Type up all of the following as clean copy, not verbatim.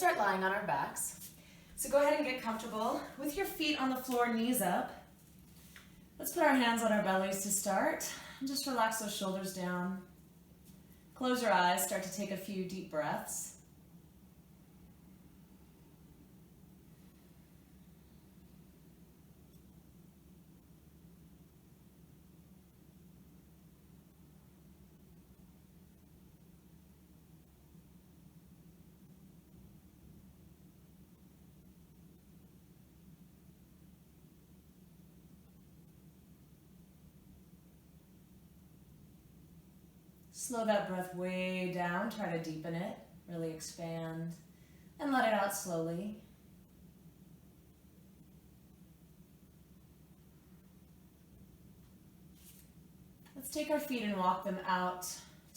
start lying on our backs. So go ahead and get comfortable with your feet on the floor, knees up. Let's put our hands on our bellies to start. And just relax those shoulders down. Close your eyes, start to take a few deep breaths. Slow that breath way down, try to deepen it, really expand, and let it out slowly. Let's take our feet and walk them out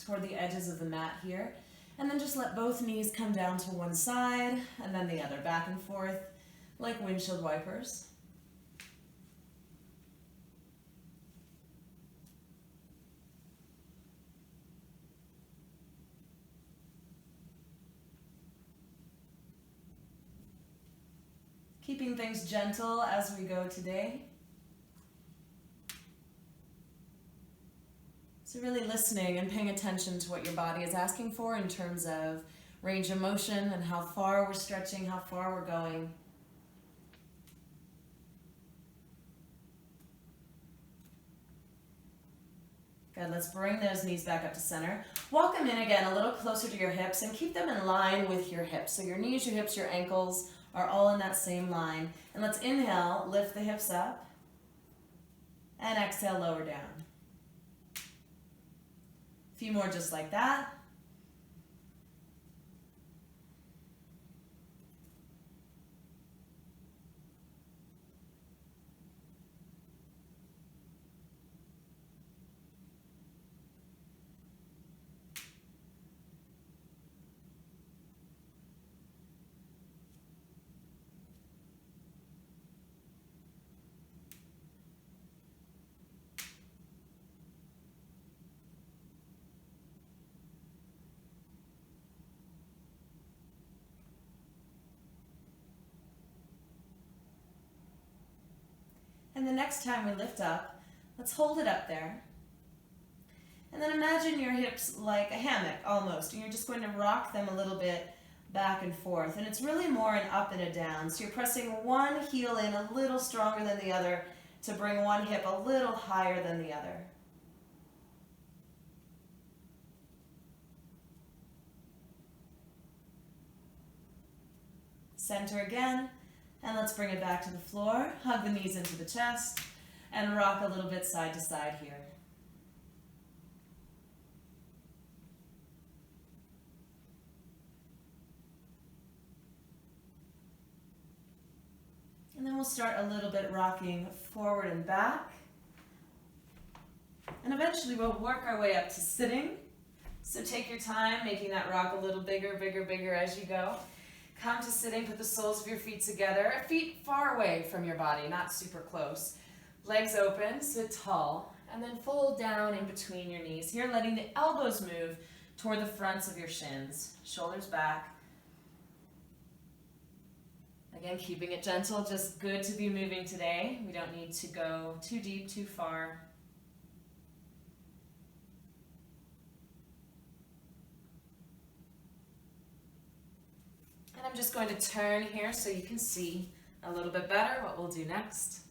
toward the edges of the mat here, and then just let both knees come down to one side, and then the other, back and forth, like windshield wipers. Keeping things gentle as we go today. So really listening and paying attention to what your body is asking for in terms of range of motion and how far we're stretching, how far we're going. Good, let's bring those knees back up to center. Walk them in again a little closer to your hips and keep them in line with your hips. So your knees, your hips, your ankles are all in that same line. And let's inhale, lift the hips up, and exhale, lower down. A few more just like that. And the next time we lift up, let's hold it up there. And then imagine your hips like a hammock almost, and you're just going to rock them a little bit back and forth. And it's really more an up and a down. So you're pressing one heel in a little stronger than the other to bring one hip a little higher than the other. Center again. And let's bring it back to the floor, hug the knees into the chest, and rock a little bit side to side here. And then we'll start a little bit rocking forward and back. And eventually we'll work our way up to sitting. So take your time, making that rock a little bigger, bigger, bigger as you go. Come to sitting, put the soles of your feet together, feet far away from your body, not super close. Legs open, sit tall, and then fold down in between your knees. Here, letting the elbows move toward the fronts of your shins. Shoulders back. Again, keeping it gentle, just good to be moving today. We don't need to go too deep, too far. I'm just going to turn here so you can see a little bit better what we'll do next.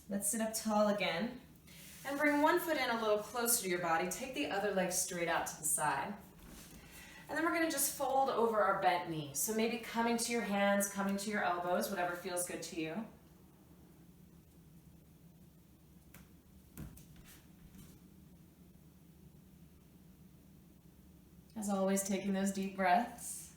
Let's sit up tall again and bring one foot in a little closer to your body. Take the other leg straight out to the side. And then we're going to just fold over our bent knee. So maybe coming to your hands, coming to your elbows, whatever feels good to you. As always, taking those deep breaths.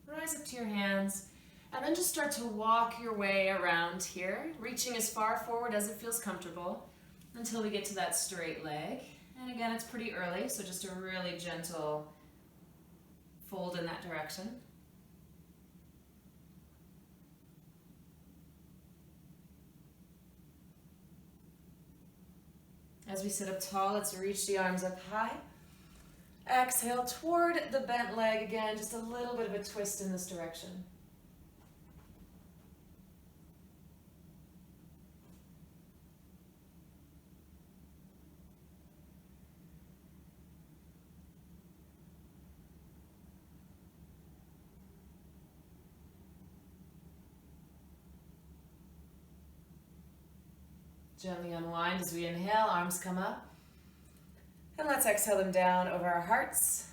Rise up to your hands, and then just start to walk your way around here, reaching as far forward as it feels comfortable. until we get to that straight leg. And again, it's pretty early, so just a really gentle fold in that direction. As we sit up tall, let's reach the arms up high. Exhale toward the bent leg again, just a little bit of a twist in this direction. Gently unwind as we inhale, arms come up. And let's exhale them down over our hearts.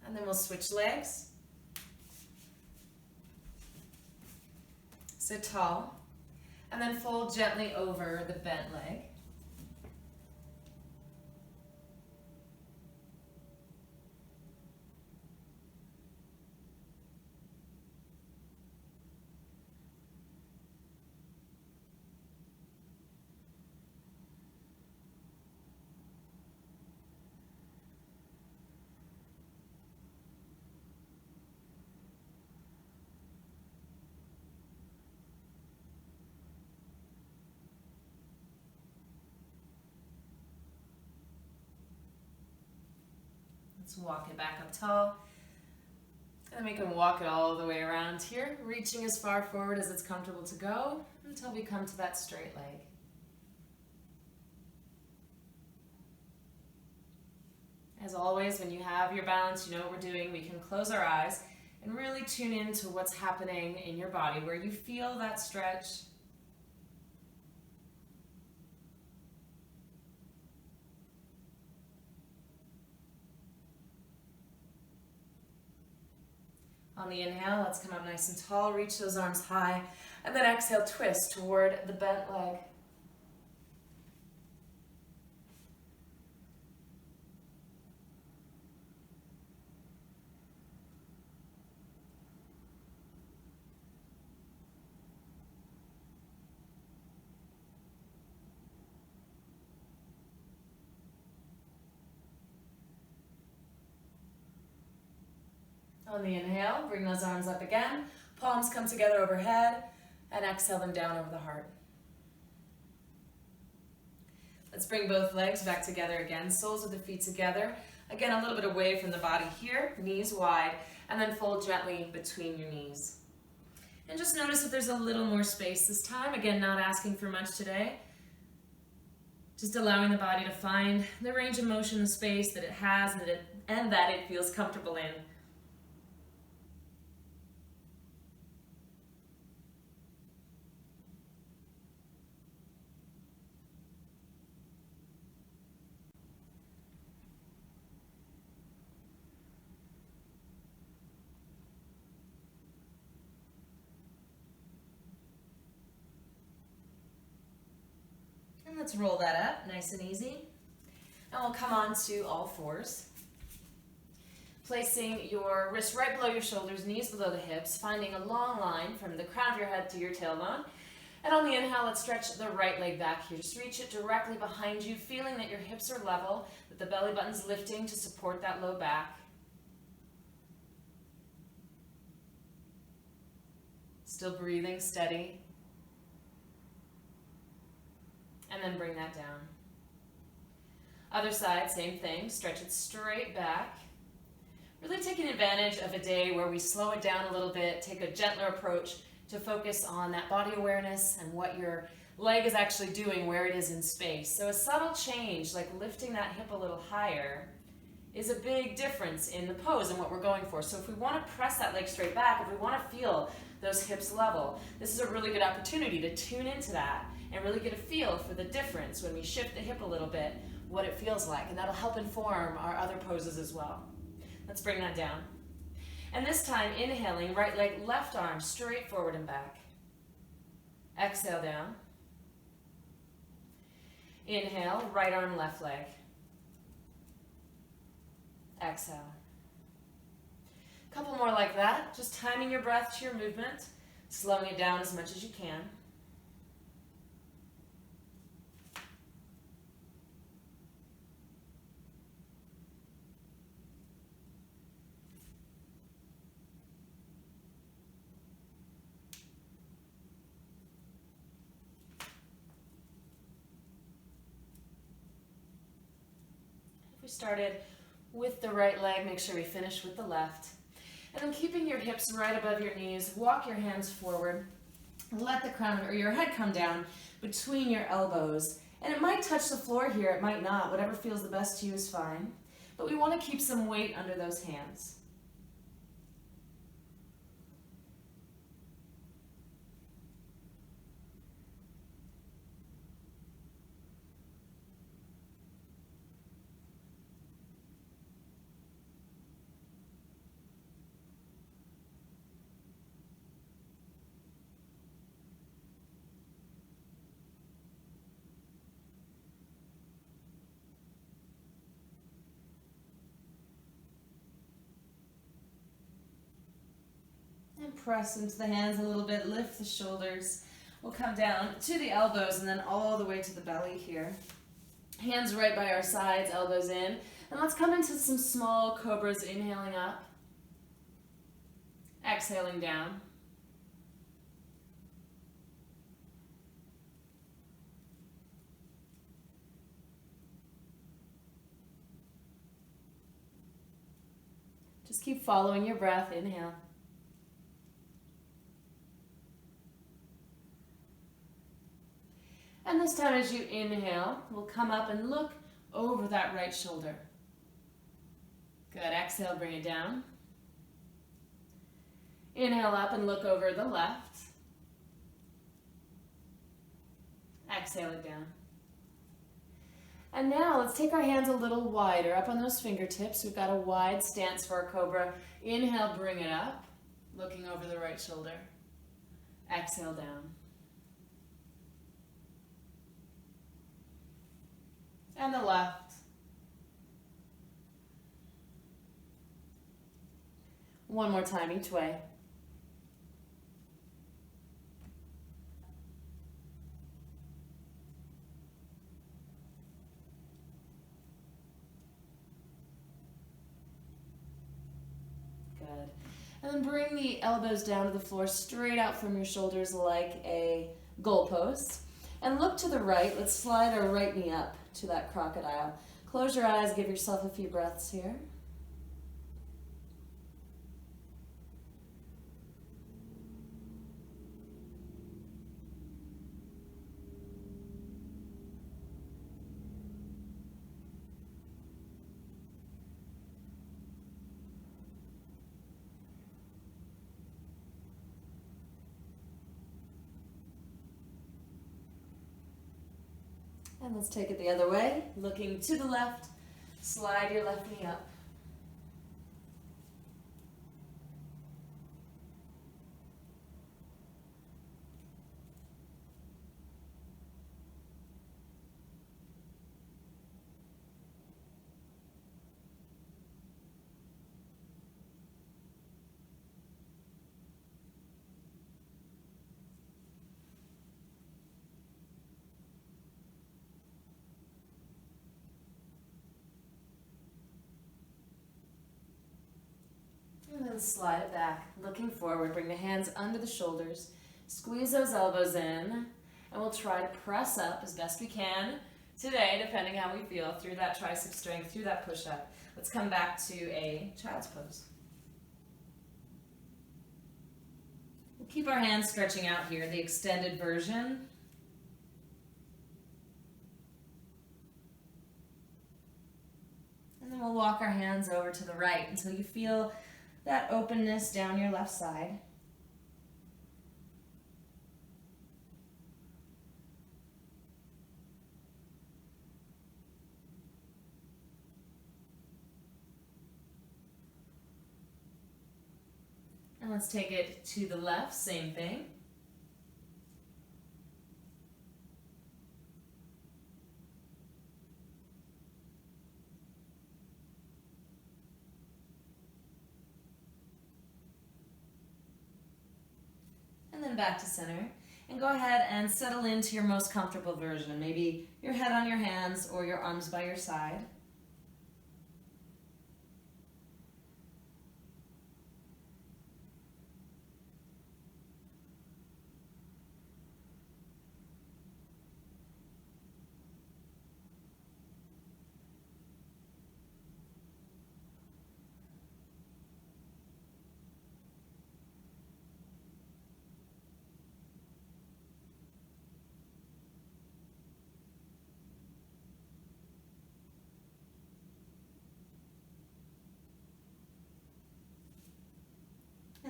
And then we'll switch legs. Sit tall. And then fold gently over the bent leg. Let's walk it back up tall. And then we can walk it all the way around here, reaching as far forward as it's comfortable to go until we come to that straight leg. As always, when you have your balance, you know what we're doing, we can close our eyes and really tune into what's happening in your body, where you feel that stretch. On the inhale, let's come up nice and tall, reach those arms high, and then exhale, twist toward the bent leg. On the inhale, bring those arms up again. Palms come together overhead, and exhale them down over the heart. Let's bring both legs back together again. Soles of the feet together. Again, a little bit away from the body here, knees wide, and then fold gently between your knees. And just notice if there's a little more space this time. Again, not asking for much today. Just allowing the body to find the range of motion, the space that it has, and that it feels comfortable in. And let's roll that up, nice and easy. And we'll come on to all fours. Placing your wrists right below your shoulders, knees below the hips, finding a long line from the crown of your head to your tailbone. And on the inhale, let's stretch the right leg back here. Just reach it directly behind you, feeling that your hips are level, that the belly button's lifting to support that low back. Still breathing steady. And then bring that down. Other side, same thing. Stretch it straight back. Really taking advantage of a day where we slow it down a little bit, take a gentler approach to focus on that body awareness and what your leg is actually doing, where it is in space. So a subtle change, like lifting that hip a little higher, is a big difference in the pose and what we're going for. So if we want to press that leg straight back, if we want to feel those hips level, this is a really good opportunity to tune into that and really get a feel for the difference when we shift the hip a little bit, what it feels like. And that'll help inform our other poses as well. Let's bring that down. And this time, inhaling, right leg, left arm, straight forward and back. Exhale down. Inhale, right arm, left leg. Exhale. Couple more like that, just timing your breath to your movement, slowing it down as much as you can. started with the right leg, make sure we finish with the left. And then keeping your hips right above your knees, walk your hands forward. Let the crown or your head come down between your elbows. And it might touch the floor here, it might not. Whatever feels the best to you is fine. But we want to keep some weight under those hands. And press into the hands a little bit, lift the shoulders. We'll come down to the elbows and then all the way to the belly here. Hands right by our sides, elbows in. And let's come into some small cobras, inhaling up. Exhaling down. Just keep following your breath, inhale. And this time as you inhale, we'll come up and look over that right shoulder. Good, exhale, bring it down. Inhale up and look over the left. Exhale it down. And now let's take our hands a little wider up on those fingertips. We've got a wide stance for our cobra. Inhale, bring it up, looking over the right shoulder. Exhale down. And the left. One more time each way. Good. And then bring the elbows down to the floor, straight out from your shoulders like a goalpost. And look to the right. Let's slide our right knee up to that crocodile. Close your eyes, give yourself a few breaths here. And let's take it the other way. Looking to the left, slide your left knee up. And then slide it back, looking forward. Bring the hands under the shoulders. Squeeze those elbows in. And we'll try to press up as best we can today, depending how we feel, through that tricep strength, through that push-up. Let's come back to a child's pose. We'll keep our hands stretching out here, the extended version. And then we'll walk our hands over to the right until you feel that openness down your left side. And let's take it to the left, same thing. And then back to center. And go ahead and settle into your most comfortable version. Maybe your head on your hands or your arms by your side.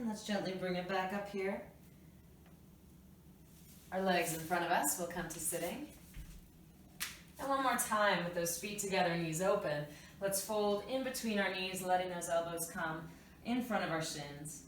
And let's gently bring it back up here. Our legs in front of us, we'll come to sitting. And one more time with those feet together, knees open. Let's fold in between our knees, letting those elbows come in front of our shins.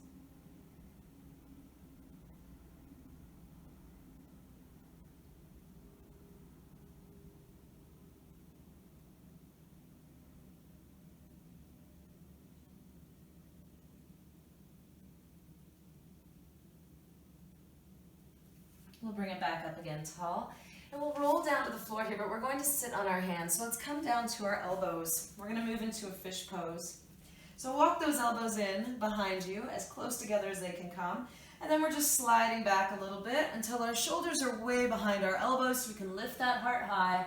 We'll bring it back up again tall. And we'll roll down to the floor here, but we're going to sit on our hands. So let's come down to our elbows. We're going to move into a fish pose. So walk those elbows in behind you, as close together as they can come. And then we're just sliding back a little bit until our shoulders are way behind our elbows so we can lift that heart high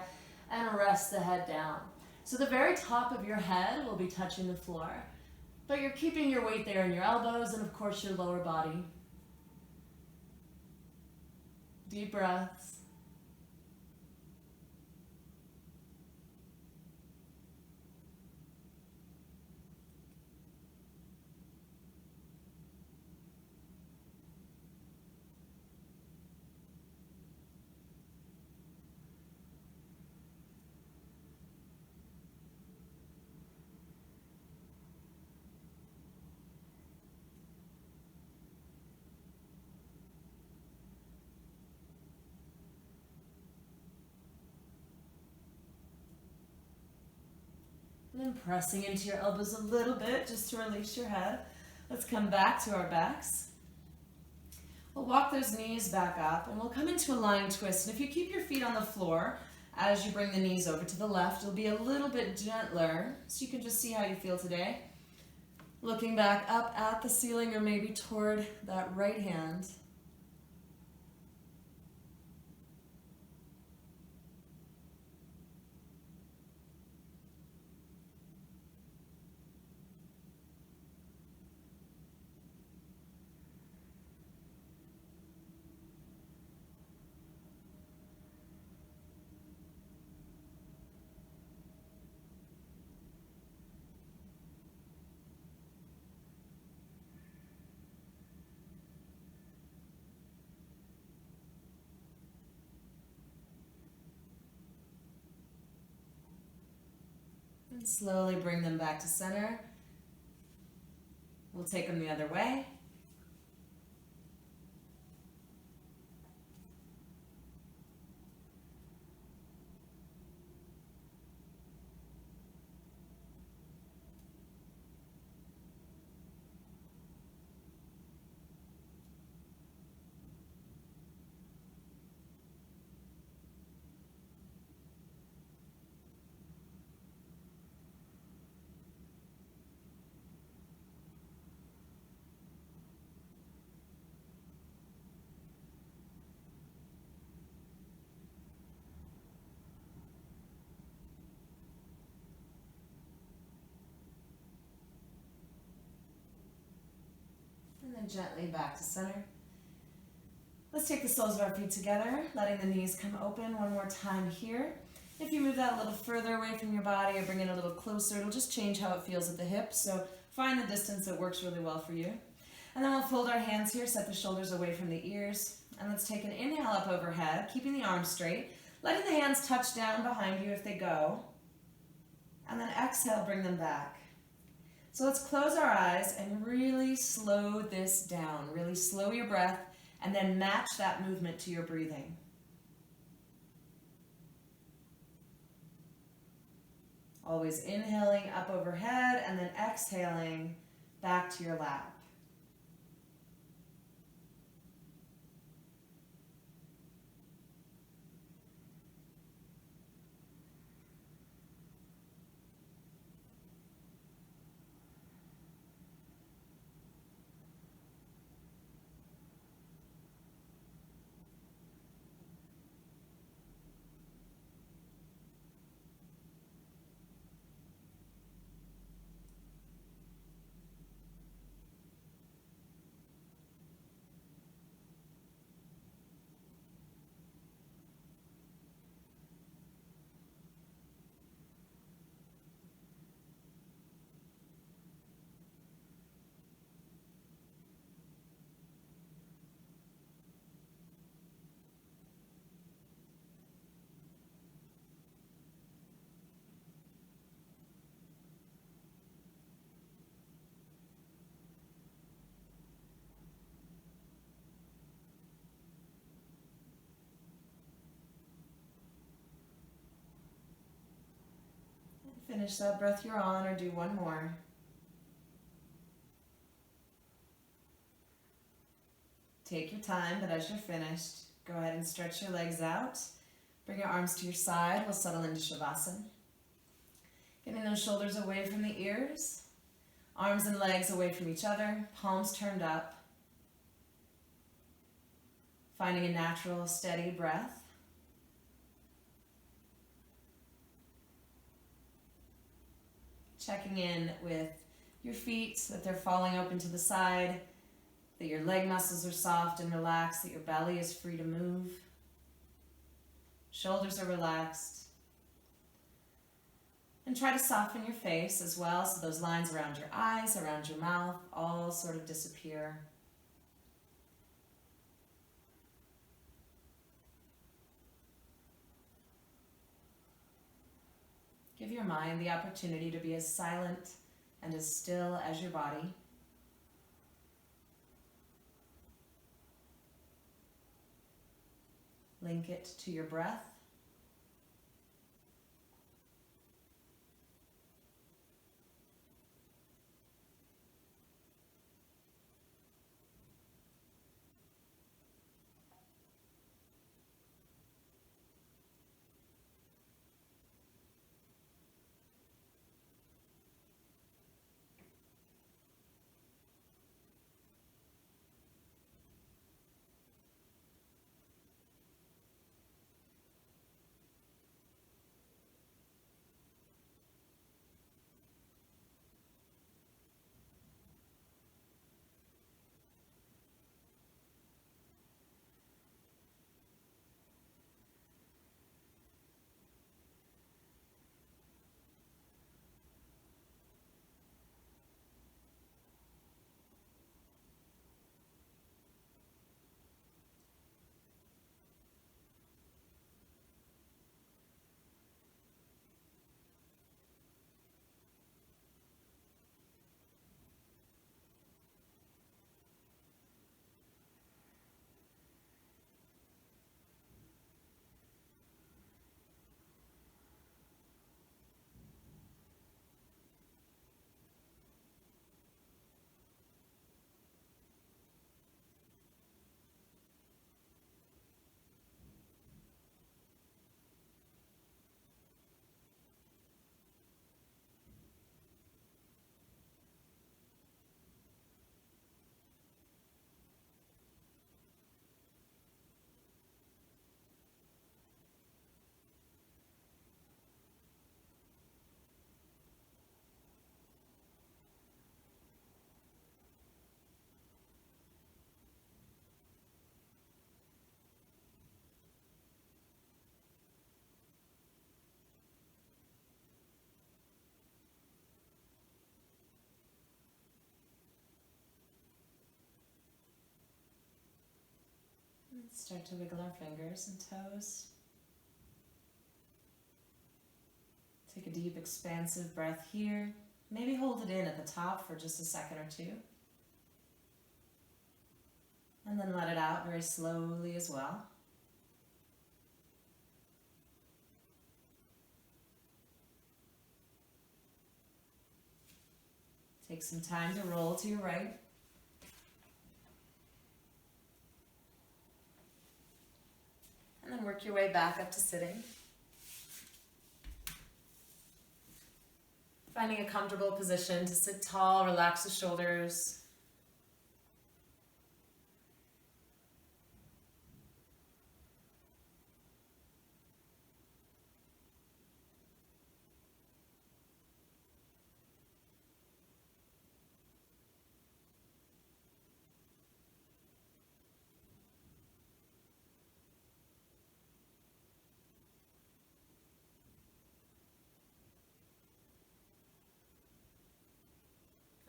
and rest the head down. So the very top of your head will be touching the floor, but you're keeping your weight there in your elbows and of course your lower body. Deep breaths. And then pressing into your elbows a little bit just to release your head. Let's come back to our backs. We'll walk those knees back up and we'll come into a lying twist. And if you keep your feet on the floor as you bring the knees over to the left, it'll be a little bit gentler. So you can just see how you feel today. Looking back up at the ceiling or maybe toward that right hand. And slowly bring them back to center. We'll take them the other way. And then gently back to center. Let's take the soles of our feet together, letting the knees come open one more time here. If you move that a little further away from your body or bring it a little closer, it'll just change how it feels at the hips. So find the distance that works really well for you. And then we'll fold our hands here, set the shoulders away from the ears. And let's take an inhale up overhead, keeping the arms straight, letting the hands touch down behind you if they go. And then exhale, bring them back. So let's close our eyes and really slow this down. Really slow your breath and then match that movement to your breathing. Always inhaling up overhead and then exhaling back to your lap. Finish that breath you're on or do one more. Take your time, but as you're finished, go ahead and stretch your legs out. Bring your arms to your side. We'll settle into Shavasana. Getting those shoulders away from the ears. Arms and legs away from each other. Palms turned up. Finding a natural, steady breath. Checking in with your feet, that they're falling open to the side, that your leg muscles are soft and relaxed, that your belly is free to move. Shoulders are relaxed. And try to soften your face as well, so those lines around your eyes, around your mouth, all sort of disappear. Give your mind the opportunity to be as silent and as still as your body. Link it to your breath. Let's start to wiggle our fingers and toes. Take a deep, expansive breath here. Maybe hold it in at the top for just a second or two. And then let it out very slowly as well. Take some time to roll to your right. And then work your way back up to sitting. Finding a comfortable position to sit tall, relax the shoulders.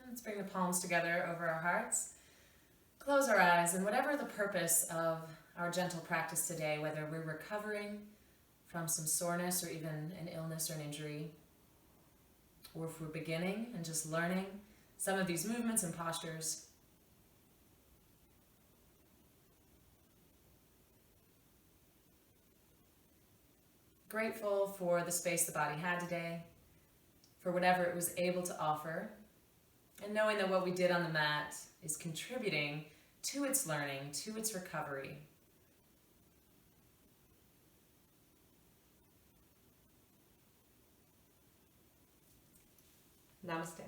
Let's bring the palms together over our hearts. Close our eyes, and whatever the purpose of our gentle practice today, whether we're recovering from some soreness or even an illness or an injury, or if we're beginning and just learning some of these movements and postures, grateful for the space the body had today, for whatever it was able to offer, and knowing that what we did on the mat is contributing to its learning, to its recovery. Namaste.